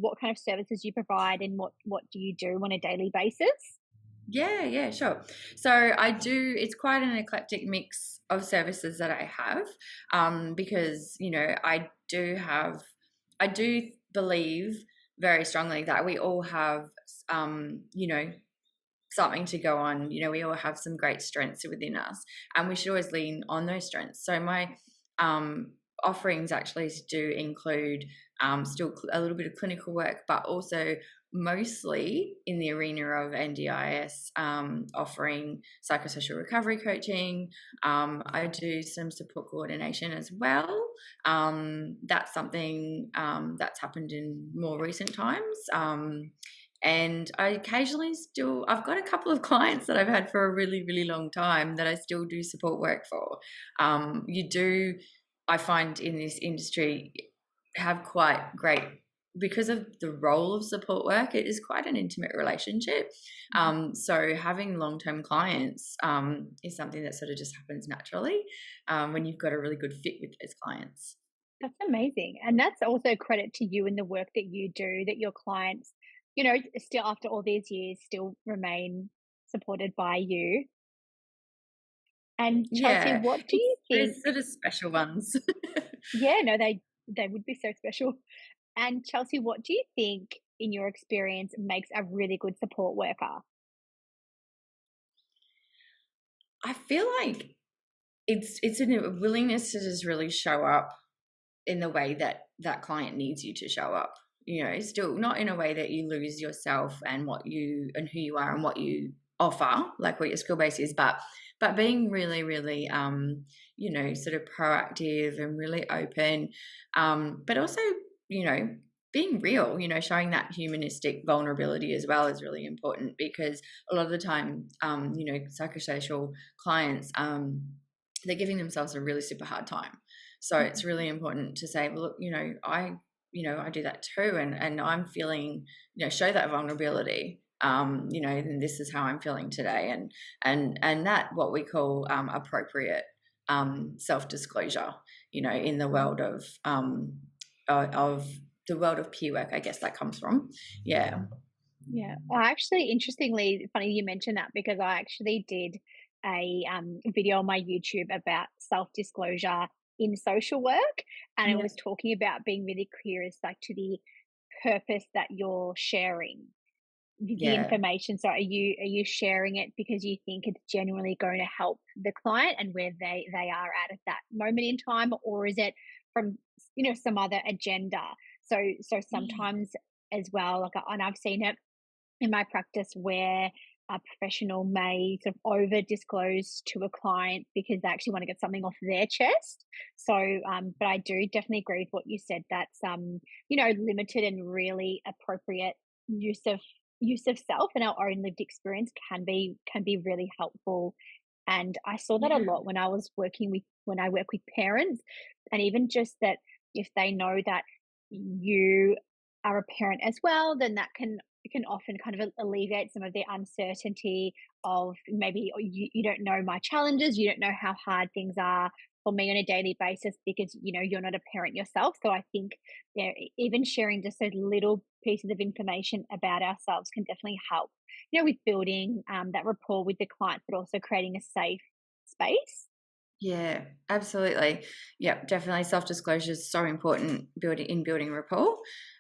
what kind of services you provide and what do you do on a daily basis? Yeah, sure. So it's quite an eclectic mix of services that I have, because, I do believe very strongly that we all have, you know, something to go on. We all have some great strengths within us, and we should always lean on those strengths. So my offerings actually do include still a little bit of clinical work, but also mostly in the arena of NDIS, offering psychosocial recovery coaching. I do some support coordination as well. That's something that's happened in more recent times. And I occasionally I've got a couple of clients that I've had for a really, really long time that I still do support work for. I find in this industry, have quite great, because of the role of support work, it is quite an intimate relationship. So having long-term clients is something that sort of just happens naturally when you've got a really good fit with those clients. That's amazing. And that's also credit to you and the work that you do, that your clients, still after all these years, still remain supported by you. And Chelsea, Yeah, what do it's you think? those sort of special ones. Yeah, no, they would be so special. And Chelsea, what do you think, in your experience, makes a really good support worker? I feel like it's a willingness to just really show up in the way that that client needs you to show up. Still not in a way that you lose yourself and who you are and what you offer, like what your skill base is, but being really, really, sort of proactive and really open, but also, being real, showing that humanistic vulnerability as well is really important, because a lot of the time, psychosocial clients, they're giving themselves a really super hard time. So it's really important to say, well, look, I do that too, and I'm feeling, show that vulnerability. And this is how I'm feeling today, and that what we call appropriate self-disclosure. In the world of the world of peer work, I guess that comes from. Yeah. Yeah. Well, actually, interestingly, funny you mentioned that, because I actually did a video on my YouTube about self-disclosure in social work, and it Yeah. was talking about being really clear as like to the purpose that you're sharing the Yeah. information. So are you sharing it because you think it's genuinely going to help the client and where they are at that moment in time, or is it from some other agenda? So Yeah. sometimes as well, like, and I've seen it in my practice where a professional may sort of over disclose to a client because they actually want to get something off their chest. So, but I do definitely agree with what you said. That's limited and really appropriate use of self and our own lived experience can be really helpful. And I saw that a Yeah. lot when I work with parents, and even just that, if they know that you are a parent as well, then that can often kind of alleviate some of the uncertainty of maybe, "Oh, you don't know my challenges, you don't know how hard things are for me on a daily basis because you're not a parent yourself." So I think, even sharing just those little pieces of information about ourselves can definitely help, with building that rapport with the client, but also creating a safe space. Yeah, absolutely. Yeah, definitely. Self-disclosure is so important building rapport,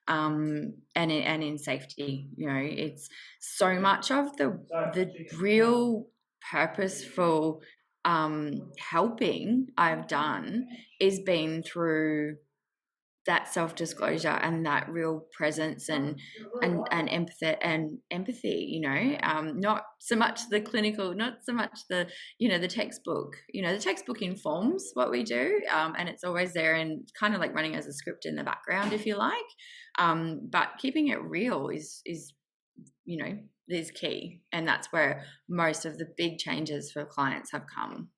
and in safety. It's so much of the real purposeful helping I've done is been through that self-disclosure and that real presence and empathy, not so much the clinical, not so much the textbook. The textbook informs what we do, and it's always there and kind of like running as a script in the background, if you like, but keeping it real is key, and that's where most of the big changes for clients have come.